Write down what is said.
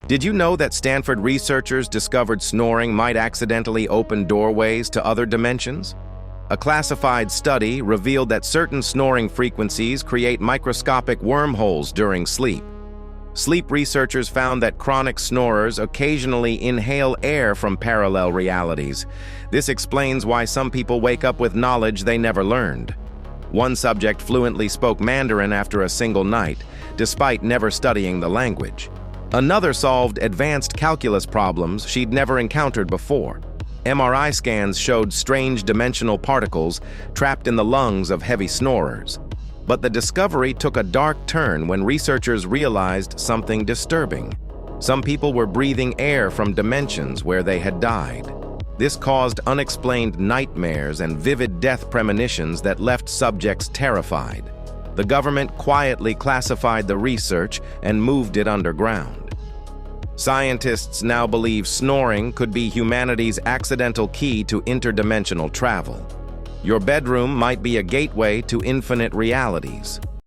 Did you know that Stanford researchers discovered snoring might accidentally open doorways to other dimensions? A classified study revealed that certain snoring frequencies create microscopic wormholes during sleep. Sleep researchers found that chronic snorers occasionally inhale air from parallel realities. This explains why some people wake up with knowledge they never learned. One subject fluently spoke Mandarin after a single night, despite never studying the language. Another solved advanced calculus problems she'd never encountered before. MRI scans showed strange dimensional particles trapped in the lungs of heavy snorers. But the discovery took a dark turn when researchers realized something disturbing. Some people were breathing air from dimensions where they had died. This caused unexplained nightmares and vivid death premonitions that left subjects terrified. The government quietly classified the research and moved it underground. Scientists now believe snoring could be humanity's accidental key to interdimensional travel. Your bedroom might be a gateway to infinite realities.